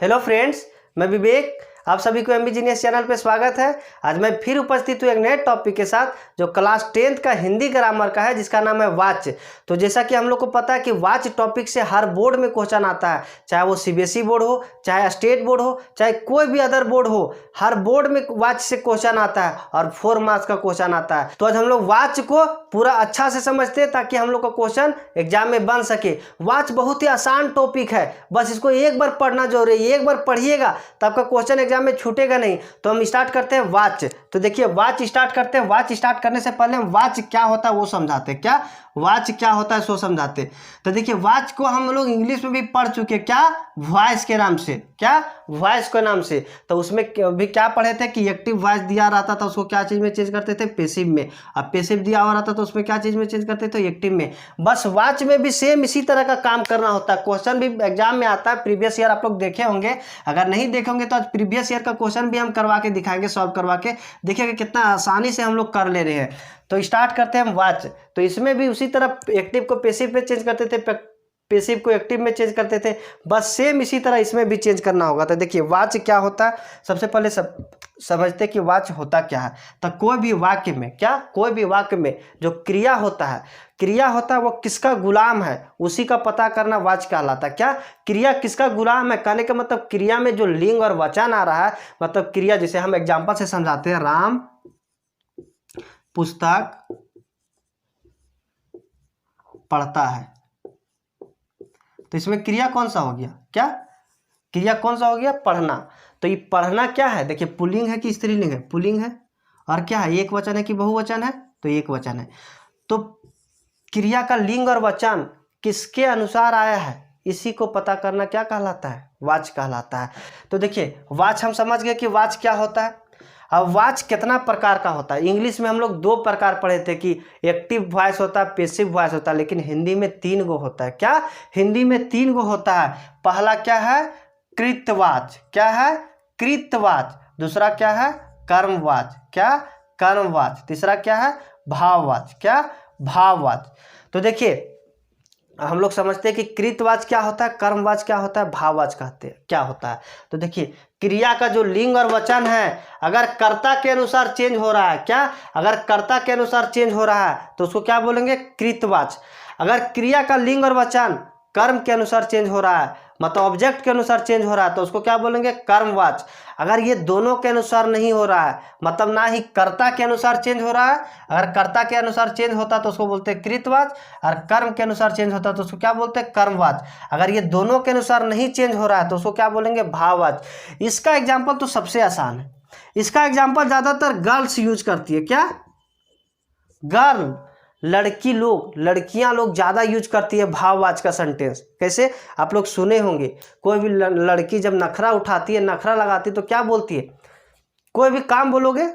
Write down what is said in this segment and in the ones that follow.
Hello friends, मैं विवेक। आप सभी को एमबी जीनियस चैनल पे स्वागत है। आज मैं फिर उपस्थित हूँ एक नए टॉपिक के साथ जो क्लास 10th का हिंदी ग्रामर का है, जिसका नाम है वाच। तो जैसा कि हम लोग को पता है कि वाच टॉपिक से हर बोर्ड में क्वेश्चन आता है, चाहे वो सीबीएसई बोर्ड हो, चाहे स्टेट बोर्ड हो, चाहे कोई भी अदर बोर्ड हो, हर बोर्ड में वाच से क्वेश्चन आता है और 4 मार्क्स का क्वेश्चन आता है। तो आज हम लोग वाच को पूरा अच्छा से समझते हैं ताकि हम लोग का क्वेश्चन एग्जाम में बन सके। वाच बहुत ही आसान टॉपिक है, बस इसको एक बार पढ़ना जरूरी है। एक बार पढ़िएगा तो आपका क्वेश्चन एग्जाम में छूटेगा नहीं। तो हम स्टार्ट करते हैं वाच। तो देखिए वाच स्टार्ट करते हैं। वाच स्टार्ट करने से पहले हम वाच क्या होता है वो समझाते हैं। क्या वाच क्या होता है सो समझाते। तो देखिए वाच को हम लोग इंग्लिश में भी पढ़ चुके हैं, क्या वॉइस के नाम से। क्या वॉइस के नाम से। तो उसमें भी क्या पढ़े थे कि एक्टिव वॉइस दिया रहता था, उसको क्या चीज में चेंज करते थे, पेसिव में। अब पेसिव दिया हुआ रहता तो उसमें क्या चीज में चेंज करते थे, एक्टिव में। बस वाच में भी सेम इसी तरह का काम करना होता है। क्वेश्चन भी एग्जाम में आता है, प्रीवियस ईयर आप लोग देखे होंगे। अगर नहीं देखे होंगे तो आज प्रीवियस ईयर का क्वेश्चन भी हम करवा के दिखाएंगे, सॉल्व करवा के देखिएगा कितना आसानी से हम लोग कर ले रहे हैं। तो स्टार्ट करते हैं हम वाच। तो इसमें भी उसी तरह एक्टिव को पेसिव पे चेंज करते थे, पेसिव को एक्टिव में चेंज करते थे। बस सेम इसी तरह इसमें भी चेंज करना होगा। तो देखिए वाच क्या होता है, सबसे पहले समझते कि वाच होता क्या है। तो कोई भी वाक्य में, क्या कोई भी वाक्य में जो क्रिया होता है वो किसका गुलाम है, उसी का पता करना वाच कहलाता है। क्या क्रिया किसका गुलाम है, कहने का मतलब क्रिया में जो लिंग और वचन आ रहा है, मतलब क्रिया। जैसे हम एग्जांपल से समझाते हैं, राम पुस्तक पढ़ता है। तो इसमें क्रिया कौन सा हो गया, क्या क्रिया कौन सा हो गया, पढ़ना। तो ये पढ़ना क्या है, देखिए पुल्लिंग है कि स्त्रीलिंग है, पुल्लिंग है। और क्या है, एक वचन है कि बहुवचन है, तो एक वचन है। तो क्रिया का लिंग और वचन किसके अनुसार आया है, इसी को पता करना क्या कहलाता है, वाच कहलाता है। तो देखिए वाच हम समझ गए कि वाच क्या होता है। अब वाच कितना प्रकार का होता है। इंग्लिश में हम लोग 2 प्रकार पढ़े थे कि एक्टिव वॉइस होता है, पेसिव वॉइस होता है, लेकिन हिंदी में 3 गो होता है। क्या हिंदी में 3 गो होता है। पहला क्या है, कृतवाच। क्या है, कृतवाच। दूसरा क्या है, कर्मवाच। क्या कर्मवाच। तीसरा क्या है, भाववाच। क्या भाववाच। तो देखिए हम लोग समझते हैं कि कृतवाच क्या होता है, कर्मवाच क्या होता है, भाववाच कहते हैं क्या होता है। तो देखिए क्रिया का जो लिंग और वचन है, अगर कर्ता के अनुसार चेंज हो रहा है, क्या अगर कर्ता के अनुसार चेंज हो रहा है तो उसको क्या बोलेंगे, कृतवाच। अगर क्रिया का लिंग और वचन कर्म के अनुसार चेंज हो रहा है, मतलब ऑब्जेक्ट के अनुसार चेंज हो रहा है, तो उसको क्या बोलेंगे, कर्मवाच। अगर ये दोनों के अनुसार नहीं हो रहा है, मतलब ना ही कर्ता के अनुसार चेंज हो रहा है, अगर कर्ता के अनुसार चेंज होता तो उसको बोलते हैं कृतवाच, और कर्म के अनुसार चेंज होता तो उसको क्या बोलते हैं, कर्मवाच। अगर ये दोनों के अनुसार नहीं चेंज हो रहा है तो उसको क्या बोलेंगे, भाववाच। इसका एग्जाम्पल तो सबसे आसान है। इसका एग्जाम्पल ज्यादातर गर्ल्स यूज करती है। क्या गर्ल, लड़कियां लोग ज्यादा यूज करती है भाववाच का सेंटेंस। कैसे, आप लोग सुने होंगे, कोई भी लड़की जब नखरा उठाती है, नखरा लगाती है, तो क्या बोलती है, कोई भी काम बोलोगे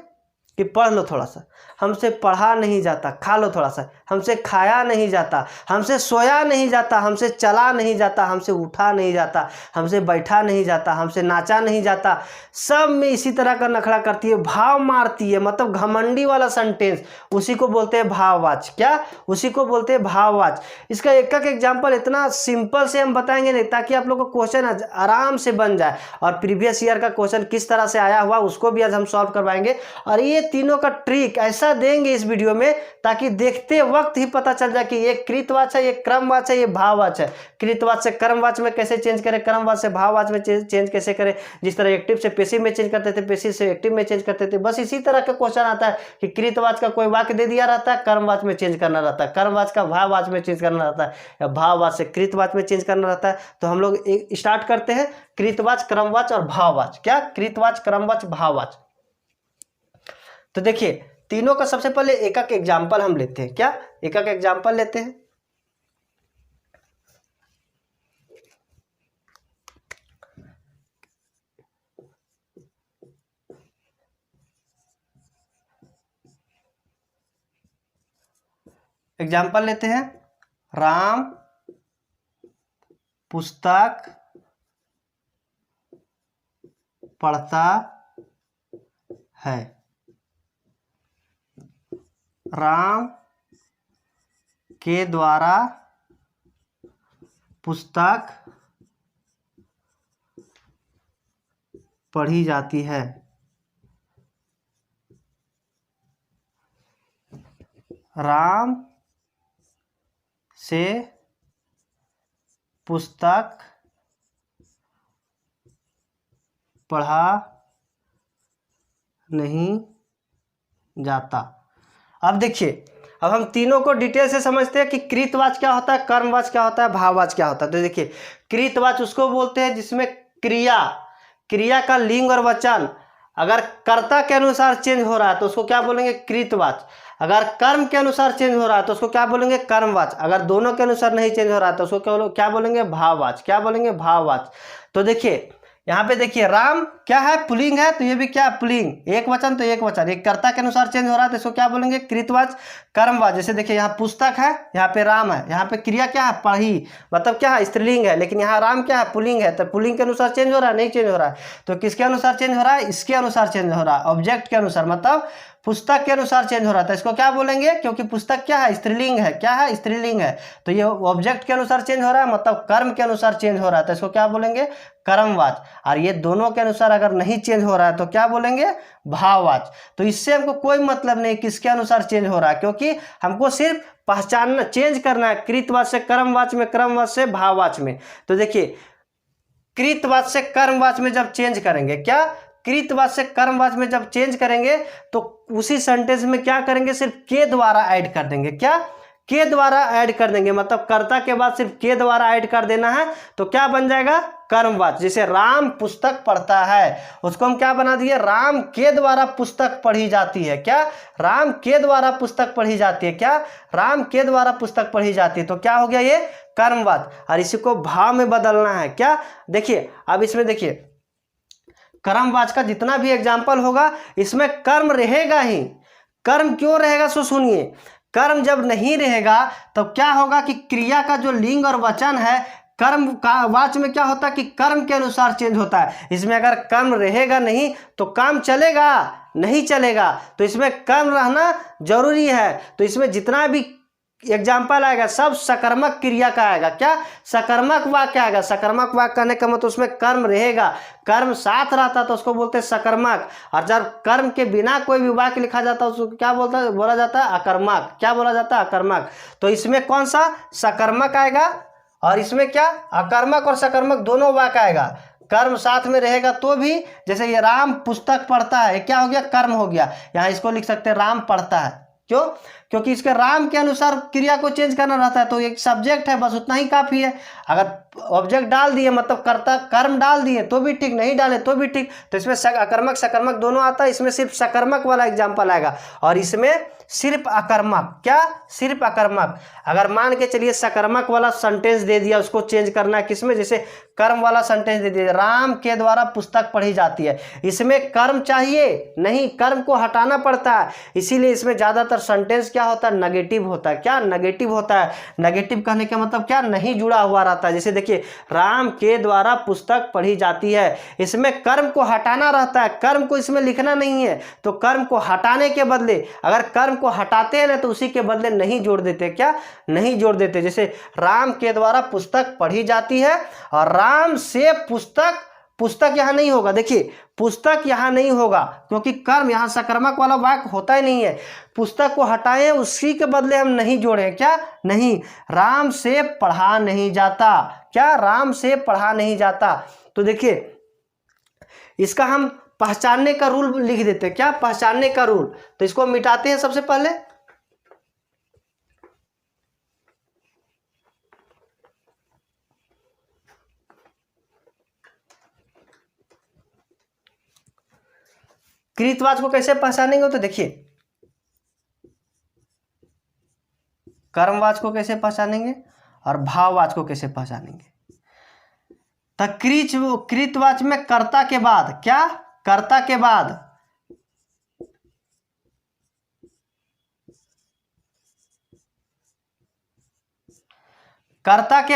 कि पढ़ लो थोड़ा सा, हमसे पढ़ा नहीं जाता, खा लो थोड़ा सा, हमसे खाया नहीं जाता, हमसे सोया नहीं जाता, हमसे चला नहीं जाता, हमसे उठा नहीं जाता, हमसे बैठा नहीं जाता, हमसे नाचा नहीं जाता, सब में इसी तरह का नखरा करती है, भाव मारती है, मतलब घमंडी वाला सेंटेंस, उसी को बोलते हैं भाववाच। क्या उसी को बोलते हैं भाववाच। इसका एक एक एग्जाम्पल इतना सिंपल से हम बताएंगे नहीं, ताकि आप लोग को क्वेश्चन आराम से बन जाए। और प्रीवियस ईयर का क्वेश्चन किस तरह से आया हुआ उसको भी आज हम सॉल्व करवाएंगे। और ये तीनों का ट्रिक ऐसा देंगे इस वीडियो में ताकि देखते वक्त ही पता चल जाए कि ये कृतवाच है, ये क्रमवाच है, ये भाववाच है। कृतवाच से कर्मवाच में कैसे चेंज करें, कर्मवाच से भाववाच में चेंज कैसे करें। जिस तरह एक्टिव से पेसिव में चेंज करते थे, पेसिव से एक्टिव में चेंज करते थे, बस इसी तरह का क्वेश्चन आता है कि कृतवाच का कोई वाक्य दे दिया रहता है, कर्मवाच में चेंज करना रहता है, कर्मवाच का भाववाच में चेंज करना रहता है, या भाववाच से कृतवाच में चेंज करना रहता है। तो हम लोग स्टार्ट करते हैं, कृतवाच, क्रमवाच और भाववाच। क्या कृतवाच, क्रमवाच, भाववाच। तो देखिए तीनों का सबसे पहले एक एक एग्जाम्पल हम लेते हैं। क्या एक एक एग्जाम्पल लेते हैं। एग्जाम्पल लेते हैं, राम पुस्तक पढ़ता है। राम के द्वारा पुस्तक पढ़ी जाती है। राम से पुस्तक पढ़ा नहीं जाता। अब देखिए, अब हम तीनों को डिटेल से समझते हैं कि कृतवाच्य क्या होता है, कर्मवाच्य क्या होता है, भाववाच्य क्या होता है। तो देखिए, कृतवाच्य उसको बोलते हैं जिसमें क्रिया का लिंग और वचन अगर कर्ता के अनुसार चेंज हो रहा है तो उसको क्या बोलेंगे, कृतवाच्य। अगर कर्म के अनुसार चेंज हो रहा है तो उसको क्या बोलेंगे, कर्मवाच्य। अगर दोनों के अनुसार नहीं चेंज हो रहा है तो उसको क्या बोलेंगे, भाववाच्य। क्या बोलेंगे, भाववाच्य। तो देखिए यहाँ पे देखिए, राम क्या है, पुल्लिंग है, तो ये भी क्या है, पुल्लिंग। एक वचन तो एक वचन, एक कर्ता के अनुसार चेंज हो रहा है तो इसको क्या बोलेंगे, कृतवाच्य, कर्मवाच्य। जैसे देखिए, यहाँ पुस्तक है, यहाँ पे राम है, यहाँ पे क्रिया क्या है, पढ़ी, मतलब क्या है, स्त्रीलिंग है, लेकिन यहाँ राम क्या है, पुल्लिंग है। तो पुल्लिंग के अनुसार चेंज हो रहा है, नहीं चेंज हो रहा है। तो किसके अनुसार चेंज हो रहा है, इसके अनुसार चेंज हो रहा है, ऑब्जेक्ट के अनुसार, मतलब पुस्तक के अनुसार चेंज हो रहा था। इसको क्या बोलेंगे, क्योंकि पुस्तक क्या है, स्त्रीलिंग है, क्या है, स्त्रीलिंग है, तो ये ऑब्जेक्ट के अनुसार चेंज हो रहा है, मतलब कर्म के अनुसार चेंज हो रहा है, तो इसको क्या बोलेंगे, कर्मवाच्य। और ये दोनों के अनुसार अगर नहीं चेंज हो रहा है तो क्या बोलेंगे, भाववाच्य। तो इससे हमको कोई मतलब नहीं किसके अनुसार चेंज हो रहा है, क्योंकि हमको सिर्फ पहचानना, चेंज करना है, कृतवाच्य से कर्मवाच्य में, कर्मवाच्य से भाववाच्य में। तो देखिए, कृतवाच्य से कर्मवाच्य में जब चेंज करेंगे, क्या, कृतवाच्य से कर्मवाच्य में जब चेंज करेंगे तो उसी सेंटेंस में क्या करेंगे, सिर्फ के द्वारा ऐड कर देंगे। क्या, के द्वारा ऐड कर देंगे, मतलब कर्ता के बाद सिर्फ के द्वारा ऐड कर देना है, तो क्या बन जाएगा, कर्मवाच्य। जैसे राम पुस्तक पढ़ता है, उसको हम क्या बना दिए, राम के द्वारा पुस्तक पढ़ी जाती है। क्या, राम के द्वारा पुस्तक पढ़ी जाती है। क्या, राम के द्वारा पुस्तक पढ़ी जाती है, तो क्या हो गया, ये कर्मवाच्य। और इसी को भाव में बदलना है। क्या, देखिए, अब इसमें देखिए, कर्मवाच्य का जितना भी एग्जाम्पल होगा इसमें कर्म रहेगा ही। कर्म क्यों रहेगा, सो सुनिए, कर्म जब नहीं रहेगा तो क्या होगा कि क्रिया का जो लिंग और वचन है, कर्म का वाच्य में क्या होता है कि कर्म के अनुसार चेंज होता है। इसमें अगर कर्म रहेगा नहीं तो काम चलेगा, नहीं चलेगा, तो इसमें कर्म रहना जरूरी है। तो इसमें जितना भी एग्जाम्पल आएगा सब सकर्मक क्रिया का आएगा। क्या, सकर्मक वाक्य आएगा। सकर्मक वाक्य कहने का मतलब उसमें कर्म रहेगा, कर्म साथ रहता तो उसको बोलते हैं सकर्मक। और जब कर्म के बिना कोई भी वाक्य लिखा जाता है उसको क्या बोला जाता है, अकर्मक। क्या बोला जाता है, अकर्मक। तो इसमें कौन सा, सकर्मक आएगा, और इसमें क्या, अकर्मक और सकर्मक दोनों वाक्य आएगा। कर्म साथ में रहेगा तो भी, जैसे ये राम पुस्तक पढ़ता है, क्या हो गया, कर्म हो गया। यहाँ इसको लिख सकते हैं राम पढ़ता है। क्यों, क्योंकि इसके राम के अनुसार क्रिया को चेंज करना रहता है, तो एक सब्जेक्ट है, बस उतना ही काफी है। अगर ऑब्जेक्ट डाल दिए, मतलब कर्ता कर्म डाल दिए तो भी ठीक, नहीं डाले तो भी ठीक। तो इसमें अकर्मक सकर्मक दोनों आता है, इसमें सिर्फ सकर्मक वाला एग्जाम्पल आएगा, और इसमें सिर्फ अकर्मक। क्या, सिर्फ अकर्मक। अगर मान के चलिए सकर्मक वाला सेंटेंस दे दिया, उसको चेंज करना है किसमें, जैसे कर्म वाला सेंटेंस दे दिया, राम के द्वारा पुस्तक पढ़ी जाती है, इसमें कर्म चाहिए नहीं, कर्म को हटाना पड़ता है, इसीलिए इसमें ज्यादातर सेंटेंस क्या होता है, नेगेटिव होता है। क्या, नेगेटिव होता है। नेगेटिव कहने का मतलब क्या, नहीं जुड़ा हुआ रहता है। जैसे देखिए, राम के द्वारा पुस्तक पढ़ी जाती है, इसमें कर्म को हटाना रहता है, कर्म को इसमें लिखना नहीं है। तो कर्म को हटाने के बदले, अगर कर्म को हटाते हैं ना तो उसी के बदले नहीं जोड़ देते। क्या, नहीं जोड़ देते। जैसे राम के द्वारा पुस्तक पढ़ी जाती है, और राम से पुस्तक, पुस्तक यहां नहीं होगा। देखिए, पुस्तक यहां नहीं होगा क्योंकि कर्म यहां सकर्मक वाला वाक्य होता ही नहीं है। पुस्तक को हटाए, उसी के बदले हम नहीं जोड़े। क्या, नहीं, राम से पढ़ा नहीं जाता। क्या, राम से पढ़ा नहीं जाता। तो देखिए, इसका हम पहचानने का रूल लिख देते। क्या, पहचानने का रूल। तो इसको मिटाते हैं सबसे पहले। कृतवाच्य को कैसे पहचानेंगे, तो देखिए, कर्मवाच्य को कैसे पहचानेंगे और भाववाच्य को कैसे पहचानेंगे। तो कृतवाच्य में कर्ता के बाद, क्या, कर्ता के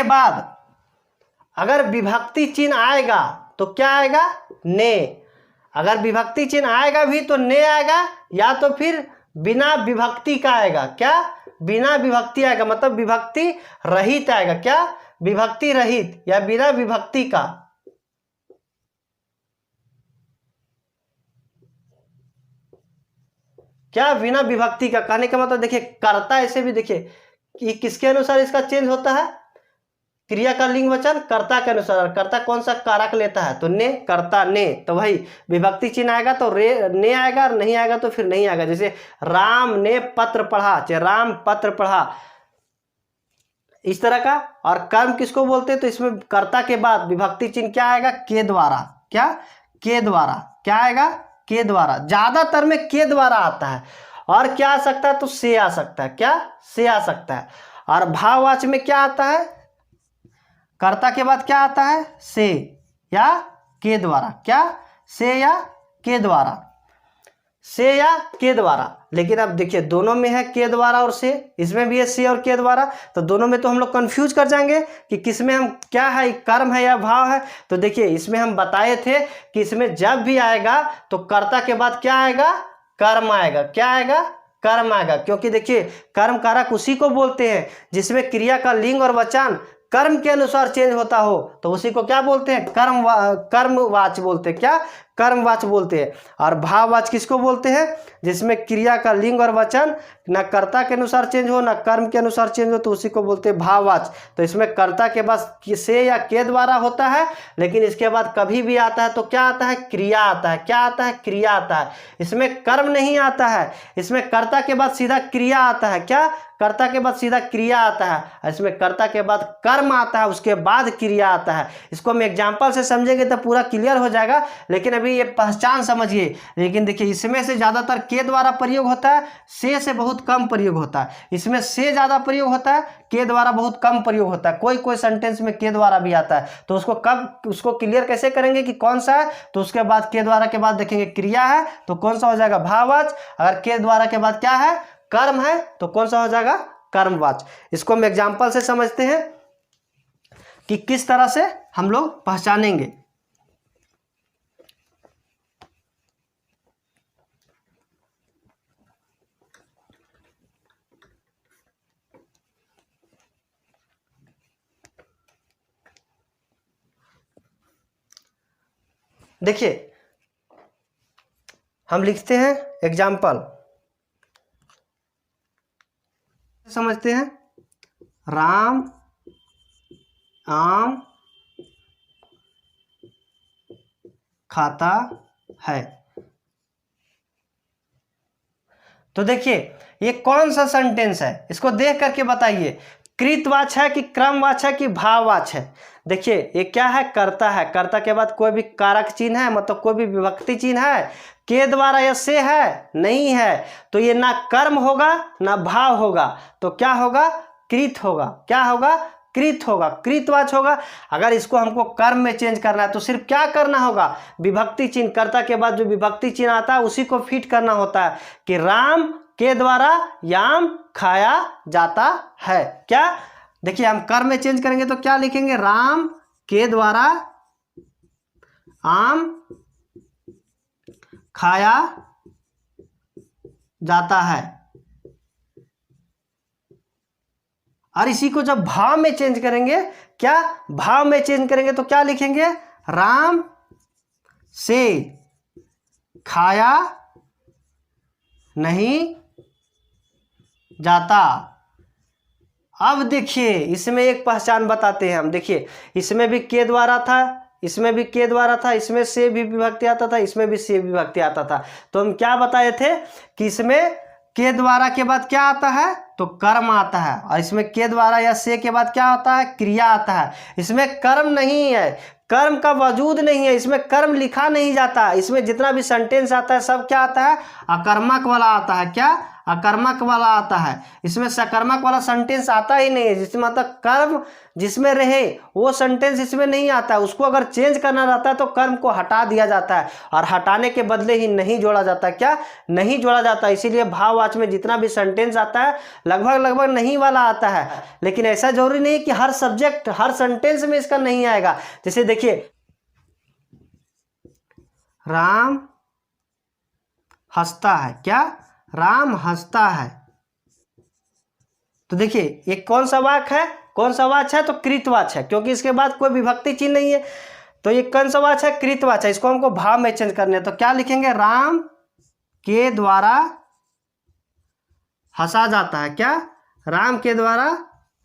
बाद अगर विभक्ति चिन्ह आएगा तो क्या आएगा, ने। अगर विभक्ति चिन्ह आएगा भी तो ने आएगा, या तो फिर बिना विभक्ति का आएगा। क्या, बिना विभक्ति आएगा, मतलब विभक्ति रहित आएगा। क्या, विभक्ति रहित या बिना विभक्ति का। क्या, बिना विभक्ति का। कहने का मतलब देखिए कर्ता ऐसे भी देखिए कि किसके अनुसार इसका चेंज होता है, क्रिया का लिंग वचन कर्ता के अनुसार। कर्ता कौन सा कारक लेता है, तो ने, कर्ता ने, तो भाई विभक्ति चिन्ह आएगा तो रे ने आएगा, और नहीं आएगा तो फिर नहीं आएगा। जैसे राम ने पत्र पढ़ा, चाहे राम पत्र पढ़ा, इस तरह का। और कर्म किसको बोलते हैं, तो इसमें कर्ता के बाद विभक्ति चिन्ह क्या आएगा, के द्वारा। क्या, के द्वारा। क्या आएगा, के द्वारा। ज्यादातर में के द्वारा आता है। और क्या आ सकता है, तो से आ सकता है। क्या, से आ सकता है। और भाववाचक में क्या आता है, कर्ता के बाद क्या आता है, से या के द्वारा। क्या, से या के द्वारा, से या के द्वारा। लेकिन अब देखिए दोनों में है के द्वारा और से, इसमें भी है से और के द्वारा, तो दोनों में तो हम लोग कंफ्यूज कर जाएंगे कि किसमें हम क्या है, कर्म है या भाव है। तो देखिए इसमें हम बताए थे कि इसमें जब भी आएगा तो कर्ता के बाद क्या आएगा, कर्म आएगा। क्या आएगा, कर्म आएगा। क्योंकि देखिए कर्म कारक उसी को बोलते हैं जिसमें क्रिया का लिंग और वचन कर्म के अनुसार चेंज होता हो, तो उसी को क्या बोलते हैं, कर्मवाच बोलते हैं। क्या, कर्मवाच बोलते हैं। और भाववाच किसको बोलते हैं, जिसमें क्रिया का लिंग और वचन न कर्ता के अनुसार चेंज हो, न कर्म के अनुसार चेंज हो, तो उसी को बोलते हैं भाववाच। तो इसमें कर्ता के बाद से या के द्वारा होता है, लेकिन इसके बाद कभी भी आता है तो क्या आता है, क्रिया आता है। क्या आता है, क्रिया आता है। इसमें कर्म नहीं आता है, इसमें कर्ता के बाद सीधा क्रिया आता है। क्या, कर्ता के बाद सीधा क्रिया आता है। इसमें कर्ता के बाद कर्म आता है, उसके बाद क्रिया आता है। इसको हम एग्जांपल से समझेंगे तो पूरा क्लियर हो जाएगा, लेकिन अभी ये पहचान समझिए। लेकिन देखिए इसमें से ज्यादातर के द्वारा प्रयोग होता है, से बहुत कम प्रयोग होता है। इसमें से ज्यादा प्रयोग होता है, के द्वारा बहुत कम प्रयोग होता है। कोई कोई सेंटेंस में के द्वारा भी आता है, तो उसको कब, उसको क्लियर कैसे करेंगे कि कौन सा है, तो उसके बाद के द्वारा के बाद देखेंगे क्रिया है तो कौन सा हो जाएगा, भाववाच। अगर के द्वारा के बाद क्या है, कर्म है, तो कौन सा हो जाएगा, कर्मवाच। इसको हम एग्जांपल से समझते हैं कि किस तरह से हम लोग पहचानेंगे। देखिए हम लिखते हैं एग्जाम्पल, समझते हैं। राम आम खाता है। तो देखिए ये कौन सा सेंटेंस है, इसको देख करके बताइए, कृतवाच है कि क्रमवाच है कि भाववाच है। देखिए ये क्या है, कर्ता है। कर्ता के बाद कोई भी कारक चिन्ह है, मतलब कोई भी विभक्ति चिन्ह है, के द्वारा या से है, नहीं है, तो ये ना कर्म होगा ना भाव होगा, तो क्या होगा, कृत होगा। क्या होगा, कृत होगा, कृतवाच होगा। अगर इसको हमको कर्म में चेंज करना है तो सिर्फ क्या करना होगा, विभक्ति चिन्ह, कर्ता के बाद जो विभक्ति चिन्ह आता है उसी को फिट करना होता है कि राम के द्वारा याम खाया जाता है। क्या, देखिए हम कर्म में चेंज करेंगे तो क्या लिखेंगे, राम के द्वारा आम खाया जाता है। और इसी को जब भाव में चेंज करेंगे, क्या, भाव में चेंज करेंगे तो क्या लिखेंगे, राम से खाया नहीं जाता। अब देखिए इसमें एक पहचान बताते हैं हम। देखिए इसमें भी के द्वारा था, इसमें भी के द्वारा था, इसमें से भी विभक्ति आता था, इसमें भी से विभक्ति आता था। तो हम क्या बताए थे कि इसमें के द्वारा के बाद क्या आता है, तो कर्म आता है। और इसमें के द्वारा या से के बाद क्या होता है, क्रिया आता है। इसमें कर्म नहीं है, कर्म का वजूद नहीं है, इसमें कर्म लिखा नहीं जाता। इसमें जितना भी सेंटेंस आता है सब क्या आता है, अकर्मक वाला आता है। क्या, अकर्मक वाला आता है। इसमें सकर्मक वाला सेंटेंस आता ही नहीं है, जिसमें मतलब कर्म जिसमें रहे वो सेंटेंस इसमें नहीं आता है। उसको अगर चेंज करना रहता है तो कर्म को हटा दिया जाता है, और हटाने के बदले ही नहीं जोड़ा जाता है। क्या, नहीं जोड़ा जाता। इसीलिए भाववाच में जितना भी सेंटेंस आता है लगभग नहीं वाला आता है। लेकिन ऐसा जरूरी नहीं कि हर सब्जेक्ट हर सेंटेंस में इसका नहीं आएगा। जैसे देखिए राम हंसता है। क्या, राम हंसता है। तो देखिए ये कौन सा वाक्य है, कौन सा वाच है, तो कृतवाच है, क्योंकि इसके बाद कोई विभक्ति चिन्ह नहीं है। तो ये कौन सा वाच है, कृतवाच है। इसको हमको भाव में चेंज करने हैं, तो क्या लिखेंगे, राम के द्वारा हंसा जाता है। क्या? राम के द्वारा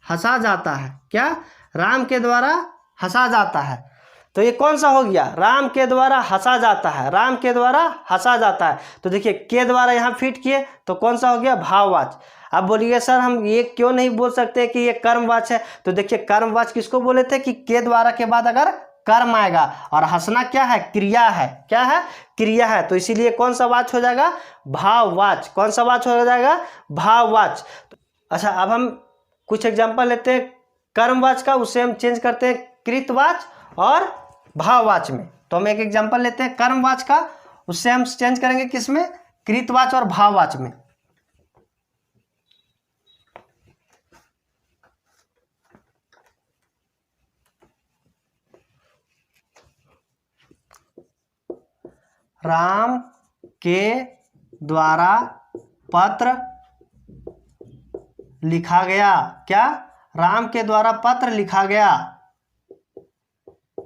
हंसा जाता है। क्या? राम के द्वारा हंसा जाता है। तो ये कौन सा हो गया? राम के द्वारा हंसा जाता है। राम के द्वारा हंसा जाता है। तो देखिए के द्वारा यहाँ फिट किए तो कौन सा हो गया? भाववाच। अब बोलिए सर हम ये क्यों नहीं बोल सकते कि ये कर्मवाच है? तो देखिए कर्मवाच किसको बोले थे कि के द्वारा के बाद अगर कर्म आएगा, और हंसना क्या है? क्रिया है। क्या है? क्रिया है। तो इसीलिए कौन सा वाच हो जाएगा? भाववाच। कौन सा वाच हो जाएगा? भाववाच। अच्छा अब हम कुछ एग्जांपल लेते हैं कर्मवाच का, उससे हम चेंज करते हैं कृतवाच और भाववाच में। तो हम एक एग्जांपल लेते हैं कर्मवाच का, उससे हम चेंज करेंगे किसमें? कृतवाच और भाववाच में। राम के द्वारा पत्र लिखा गया। क्या? राम के द्वारा पत्र लिखा गया।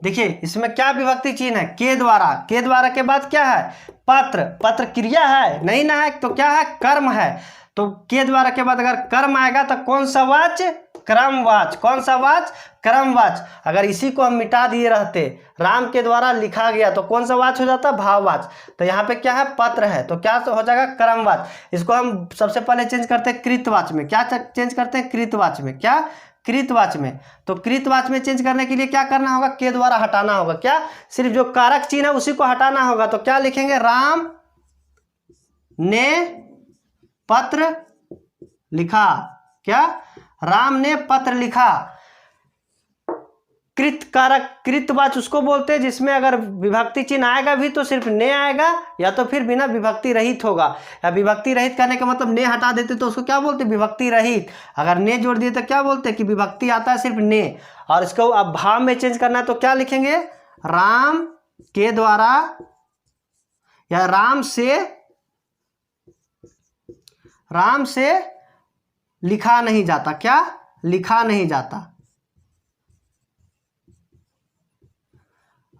देखिए इसमें क्या विभक्ति चिन्ह है? के द्वारा। के द्वारा के बाद क्या है? पत्र। पत्र क्रिया है नहीं ना है, तो क्या है? कर्म है। तो के द्वारा के बाद अगर कर्म आएगा तो कौन सा वाच? क्रमवाच। कौन सा वाच? क्रमवाच। अगर इसी को हम मिटा दिए रहते, राम के द्वारा लिखा गया, तो कौन सा वाच हो जाता? भाववाच। तो यहाँ पे क्या है? पत्र है, तो क्या हो जाएगा? क्रमवाच। इसको हम सबसे पहले चेंज करते हैं कृतवाच में। क्या चेंज करते हैं? कृतवाच में। क्या? कृतवाच में। तो कृतवाच में चेंज करने के लिए क्या करना होगा? के द्वारा हटाना होगा। क्या? सिर्फ जो कारक चिन्ह है उसी को हटाना होगा। तो क्या लिखेंगे? राम ने पत्र लिखा। क्या? राम ने पत्र लिखा। कृत कारक कृतवाच उसको बोलते हैं जिसमें अगर विभक्ति चिन्ह आएगा भी तो सिर्फ ने आएगा, या तो फिर बिना विभक्ति रहित होगा। या विभक्ति रहित करने का मतलब ने हटा देते तो उसको क्या बोलते? विभक्ति रहित। अगर ने जोड़ दिए तो क्या बोलते? कि विभक्ति आता है सिर्फ ने। और इसको अब भाव में चेंज करना है तो क्या लिखेंगे? राम के द्वारा या राम से लिखा नहीं जाता। क्या? लिखा नहीं जाता।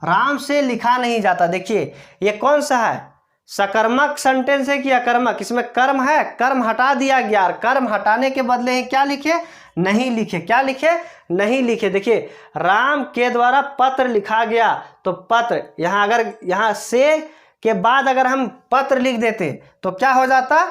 राम से लिखा नहीं जाता। देखिए ये कौन सा है? सकर्मक सेंटेंस है कि अकर्मक? इसमें कर्म है, कर्म हटा दिया गया, और कर्म हटाने के बदले ही क्या लिखे? नहीं लिखे। क्या लिखे? नहीं लिखे। देखिए राम के द्वारा पत्र लिखा गया, तो पत्र यहां अगर यहां से के बाद अगर हम पत्र लिख देते तो क्या हो जाता?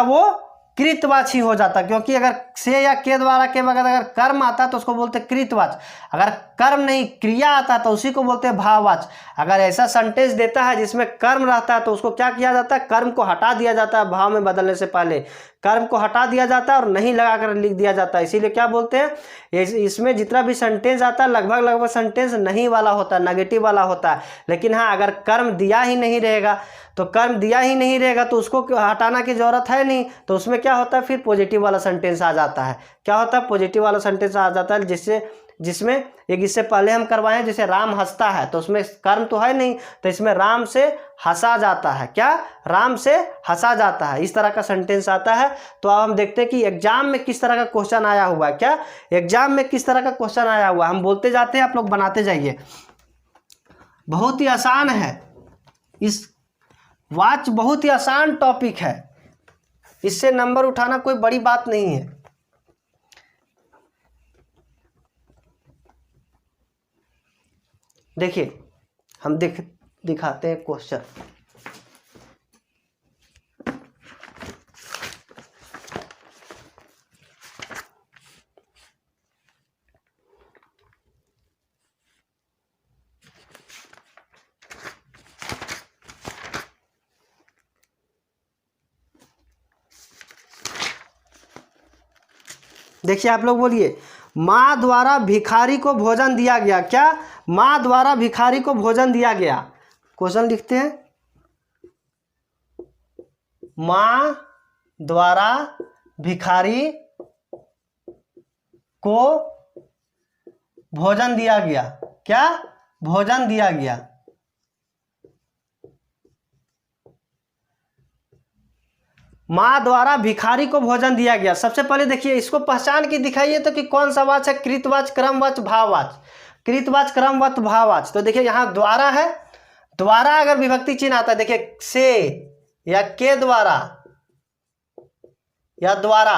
वो कृतवाच ही हो जाता, क्योंकि अगर से या के द्वारा के बगैर अगर कर्म आता तो उसको बोलते कृतवाच। अगर कर्म नहीं क्रिया आता तो उसी को बोलते हैं भाववाच। अगर ऐसा सेंटेंस देता है जिसमें कर्म रहता है तो उसको क्या किया जाता है? कर्म को हटा दिया जाता है। भाव में बदलने से पहले कर्म को हटा दिया जाता है और नहीं लगाकर लिख दिया जाता है। इसीलिए क्या बोलते हैं? इसमें जितना भी सेंटेंस आता है लगभग सेंटेंस नहीं वाला होता है, नेगेटिव वाला होता है। लेकिन हाँ अगर कर्म दिया ही नहीं रहेगा तो उसको हटाना की जरूरत है नहीं, तो उसमें क्या होता है? फिर पॉजिटिव वाला सेंटेंस आ जाता है। क्या होता है? पॉजिटिव वाला सेंटेंस आ जाता है, जिसमें एक इससे पहले हम करवाए जैसे राम हंसता है, तो उसमें कर्म तो है नहीं, तो इसमें राम से हंसा जाता है। क्या? राम से हंसा जाता है। इस तरह का सेंटेंस आता है। तो अब हम देखते हैं कि एग्जाम में किस तरह का क्वेश्चन आया हुआ है। क्या? एग्जाम में किस तरह का क्वेश्चन आया हुआ है, हम बोलते जाते हैं, आप लोग बनाते जाइए। बहुत ही आसान है, इस वाच बहुत ही आसान टॉपिक है, इससे नंबर उठाना कोई बड़ी बात नहीं है। देखिए हम दिखाते हैं क्वेश्चन। देखिए आप लोग बोलिए, माँ द्वारा भिखारी को भोजन दिया गया। क्या? माँ द्वारा भिखारी को भोजन दिया गया। क्वेश्चन लिखते हैं, माँ द्वारा भिखारी को भोजन दिया गया। क्या? भोजन दिया गया। माँ द्वारा भिखारी को भोजन दिया गया। सबसे पहले देखिए इसको पहचान के दिखाइए तो कि कौन सा वाच है? कृतवाच, क्रमवाच, भाववाच। कृतवाच, क्रमवाच, भाववाच। तो देखिए यहाँ द्वारा है, द्वारा अगर विभक्ति चिन्ह आता है, देखिए से या के द्वारा या द्वारा,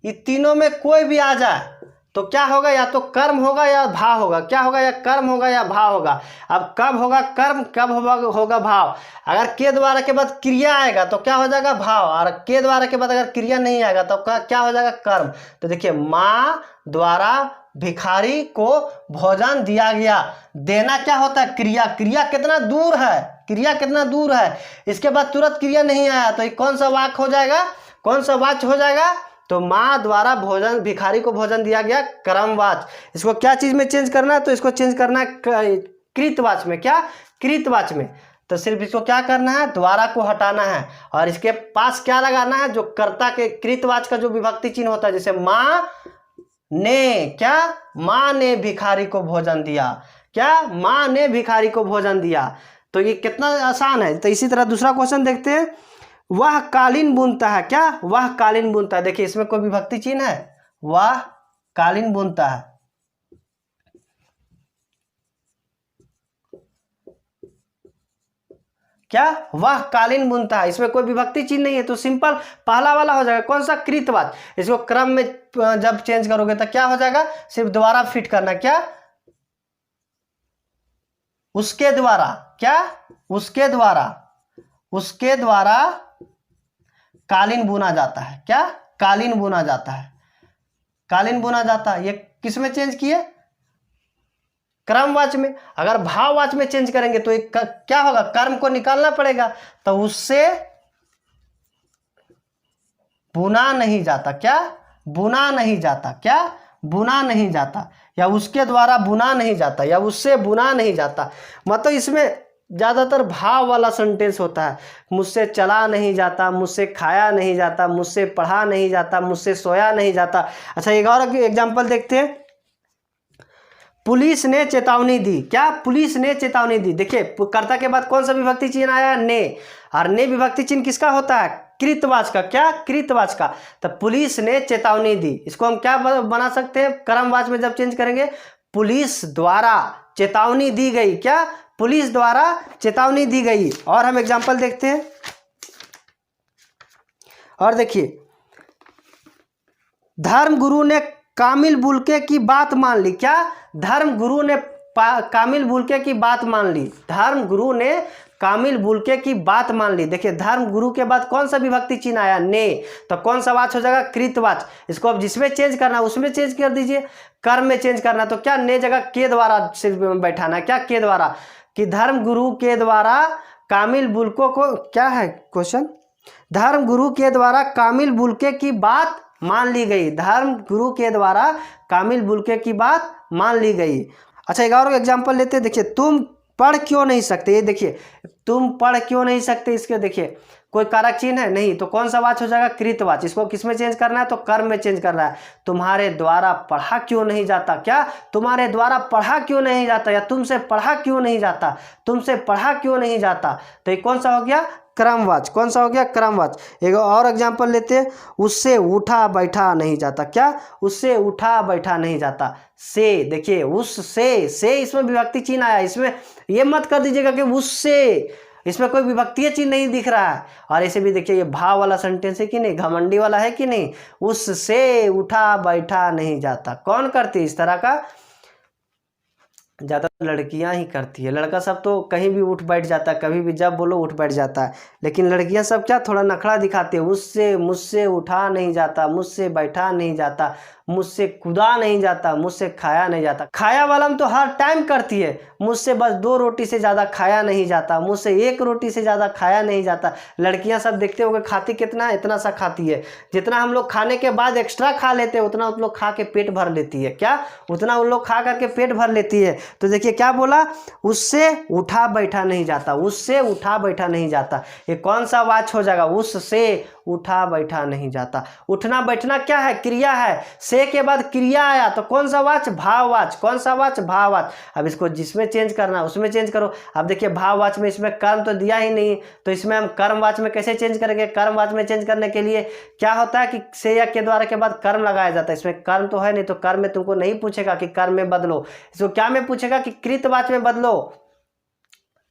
ये तीनों में कोई भी आ जाए तो क्या होगा, या तो कर्म होगा या भाव होगा। क्या होगा, या कर्म होगा या भाव होगा। अब कब होगा कर्म, कब होगा भाव। अगर के द्वारा के बाद क्रिया आएगा तो क्या हो जाएगा भाव, और के द्वारा के बाद अगर क्रिया नहीं आएगा तो क्या हो जाएगा कर्म। तो देखिए माँ द्वारा भिखारी को भोजन दिया गया, देना क्या होता है क्रिया, क्रिया कितना दूर है, क्रिया कितना दूर है। इसके बाद तुरंत क्रिया नहीं आया तो ये कौन सा वाक्य हो जाएगा, कौन सा वाच्य हो जाएगा, तो माँ द्वारा भोजन भिखारी को भोजन दिया गया क्रमवाच। इसको क्या चीज में चेंज करना है, तो इसको चेंज करना है कृतवाच में। क्या, कृतवाच में। तो सिर्फ इसको क्या करना है, द्वारा को हटाना है और इसके पास क्या लगाना है, जो कर्ता के कृतवाच का जो विभक्ति चिन्ह होता है, जैसे माँ ने, क्या, माँ ने भिखारी को भोजन दिया। क्या, माँ ने भिखारी को भोजन दिया। तो ये कितना आसान है। तो इसी तरह दूसरा क्वेश्चन देखते हैं। वह कालीन बुनता है। क्या, वह कालीन बुनता है। देखिए इसमें कोई विभक्ति चिन्ह है, वह कालीन बुनता है। क्या, वह कालीन बुनता है, इसमें कोई विभक्ति चिन्ह नहीं है तो सिंपल पहला वाला हो जाएगा। कौन सा, कृतवाच। इसको क्रम में जब चेंज करोगे तो क्या हो जाएगा, सिर्फ द्वारा फिट करना। क्या, उसके द्वारा। क्या, उसके द्वारा, उसके द्वारा कालीन बुना जाता है। क्या, कालीन बुना जाता है, कालीन बुना जाता है। ये किस में चेंज किए, क्रमवाच में। अगर भाववाच में चेंज करेंगे तो एक क्या होगा, कर्म को निकालना पड़ेगा, तो उससे बुना नहीं जाता। क्या, बुना नहीं जाता। क्या, बुना नहीं जाता, या उसके द्वारा बुना नहीं जाता, या उससे बुना नहीं जाता। मतलब इसमें ज्यादातर भाव वाला सेंटेंस होता है। मुझसे चला नहीं जाता, मुझसे खाया नहीं जाता, मुझसे पढ़ा नहीं जाता, मुझसे सोया नहीं जाता। अच्छा एक और एग्जांपल देखते हैं। पुलिस ने चेतावनी दी। क्या, पुलिस ने चेतावनी दी। देखिए कर्ता के बाद कौन सा विभक्ति चिन्ह आया, ने, और ने विभक्ति चिन्ह किसका होता है, कृतवाच का। क्या, कृतवाच का। तो पुलिस ने चेतावनी दी, इसको हम क्या बना सकते हैं, क्रमवाच में जब चेंज करेंगे, पुलिस द्वारा चेतावनी दी गई। क्या, पुलिस द्वारा चेतावनी दी गई। और हम एग्जांपल देखते हैं। और देखिए, धर्म गुरु ने कामिल बुलके की बात मान ली। क्या, धर्म गुरु ने कामिल बुलके की बात मान ली। धर्म गुरु ने कामिल बुलके की बात मान ली। देखिए धर्म गुरु के बाद कौन सा विभक्ति चिन्ह आया, ने, तो कौन सा वाच हो जाएगा, कृतवाच। इसको अब जिसमें चेंज करना उसमें चेंज कर दीजिए, कर्म में चेंज करना तो क्या, ने जगह के द्वारा से बैठाना। क्या, के द्वारा, कि धर्म गुरु के द्वारा कामिल बुलकों को, क्या है क्वेश्चन, धर्म गुरु के द्वारा कामिल बुलके की बात मान ली गई। धर्म गुरु के द्वारा कामिल बुलके की बात मान ली गई। अच्छा एक और एग्जांपल लेते हैं। देखिए तुम पढ़ क्यों नहीं सकते, ये देखिए तुम पढ़ क्यों नहीं सकते, इसके देखिए कोई कारक चिन्ह है नहीं, तो कौन सा वाच हो जाएगा, कृतवाच। इसको किस में चेंज करना है, तो कर्म में चेंज करना है। तुम्हारे द्वारा पढ़ा क्यों नहीं जाता। क्या, तुम्हारे द्वारा पढ़ा क्यों नहीं जाता, या तुमसे पढ़ा क्यों नहीं जाता, तुमसे पढ़ा क्यों नहीं जाता। तो ये कौन सा हो गया, क्रमवाच। कौन सा हो गया, क्रमवाच। एक और एग्जांपल लेते हैं। उससे उठा बैठा नहीं जाता। क्या, उससे उठा बैठा नहीं जाता। से, देखिए उससे, से इसमें विभक्ति चिन्ह आया, इसमें ये मत कर दीजिएगा कि उससे, इसमें कोई विभक्ति चिन्ह नहीं दिख रहा है। और ऐसे भी देखिए ये भाव वाला सेंटेंस है कि नहीं, घमंडी वाला है कि नहीं। उससे उठा बैठा नहीं जाता, कौन करती है इस तरह का, ज़्यादातर लड़कियां ही करती है। लड़का सब तो कहीं भी उठ बैठ जाता है, कभी भी जब बोलो उठ बैठ जाता है, लेकिन लड़कियां सब क्या थोड़ा नखड़ा दिखाती है। उससे, मुझसे उठा नहीं जाता, मुझसे बैठा नहीं जाता, मुझसे कूदा नहीं जाता, मुझसे खाया नहीं जाता। खाया वाला हम तो हर टाइम करती है, मुझसे बस 2 रोटी से ज़्यादा खाया नहीं जाता, मुझसे 1 रोटी से ज़्यादा खाया नहीं जाता। लड़कियां सब देखते होंगे खाती कितना है, इतना सा खाती है। जितना हम लोग खाने के बाद एक्स्ट्रा खा लेते हैं उतना उन लोग खा के पेट भर लेती है। क्या, उतना उन लोग खा करके पेट भर लेती है। तो देखिए क्या बोला, उससे उठा बैठा नहीं जाता, उससे उठा बैठा नहीं जाता। ये कौन सा वाच हो जाएगा, उससे उठा बैठा नहीं जाता। उठना बैठना क्या है, क्रिया है। से के बाद क्रिया आया तो कौन सा वाच, भाववाच। कौन सा वाच, भाववाच। अब इसको जिसमें चेंज करना उसमें चेंज करो। अब देखिए भाववाच में इसमें कर्म तो दिया ही नहीं, तो इसमें हम कर्मवाच में कैसे चेंज करेंगे। कर्मवाच में चेंज करने के लिए क्या होता है कि से या के द्वारा के बाद कर्म लगाया जाता है। इसमें कर्म तो है नहीं, तो कर्म में तुमको नहीं पूछेगा कि कर्म में बदलो, इसको क्या में पूछेगा कि कृतवाच में बदलो।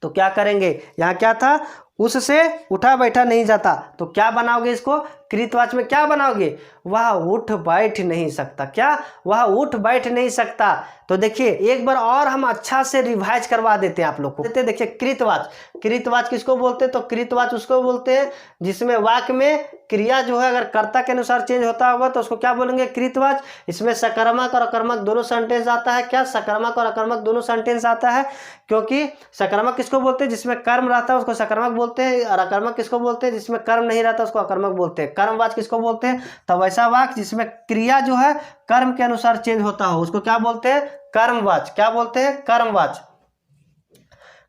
तो क्या करेंगे, यहाँ क्या था, उससे उठा बैठा नहीं जाता। तो क्या बनाओगे इसको, कृतवाच में क्या बनाओगे, वह उठ बैठ नहीं सकता। क्या, वह उठ बैठ नहीं सकता। तो देखिए एक बार और हम अच्छा से रिवाइज करवा देते हैं आप लोग को। देखिए कृतवाच, कृतवाच किसको बोलते हैं, तो कृतवाच उसको बोलते हैं जिसमें वाक्य में क्रिया जो है अगर कर्ता के अनुसार चेंज होता होगा तो उसको क्या बोलेंगे, कृतवाच। इसमें सकर्मक और अकर्मक दोनों सेंटेंस आता है। क्या, सकर्मक और अकर्मक दोनों सेंटेंस आता है, क्योंकि सकर्मक किसको बोलते हैं, जिसमें कर्म रहता है उसको सकर्मक बोलते हैं, और अकर्मक किसको बोलते हैं, जिसमें कर्म नहीं रहता उसको अकर्मक बोलते हैं। कर्मवाच किसको बोलते हैं, तो वैसा वाक्य जिसमें क्रिया जो है कर्म के अनुसार चेंज होता हो उसको क्या बोलते हैं, कर्मवाच। क्या बोलते हैं, कर्मवाच,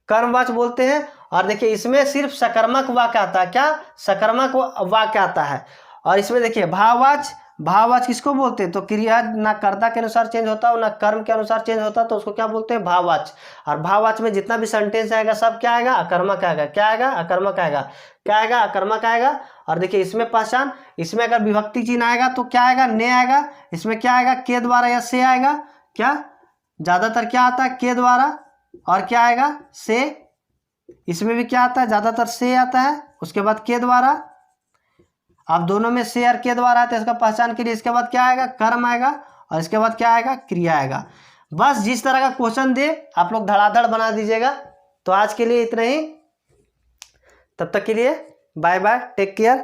कर्मवाच बोलते हैं। और देखिए इसमें सिर्फ सकर्मक वाक्य आता है। क्या, सकर्मक वाक्य आता है। और इसमें देखिए भाववाच, भाववाच किसको बोलते हैं, तो क्रिया ना कर्ता के अनुसार चेंज होता हो ना कर्म के अनुसार चेंज होता तो उसको क्या बोलते हैं, भाववाच। और भाववाच में जितना भी सेंटेंस आएगा सब क्या आएगा, अकर्मक आएगा। क्या आएगा, अकर्मक आएगा। क्या आएगा, अकर्मक आएगा। और देखिए इसमें पहचान, इसमें अगर विभक्ति चिन्ह आएगा तो क्या आएगा, ने आएगा। इसमें क्या आएगा, के द्वारा या से आएगा। क्या, ज्यादातर क्या आता है, के द्वारा। और क्या आएगा, से। इसमें भी क्या आता है, ज्यादातर से आता है, उसके बाद के द्वारा। अब दोनों में से और के द्वारा आता है, इसका पहचान के लिए इसके बाद क्या आएगा, कर्म आएगा। और इसके बाद क्या आएगा, क्रिया आएगा। बस जिस तरह का क्वेश्चन दे आप लोग धड़ाधड़ बना दीजिएगा। तो आज के लिए इतना ही, तब तक के लिए बाय बाय, टेक केयर।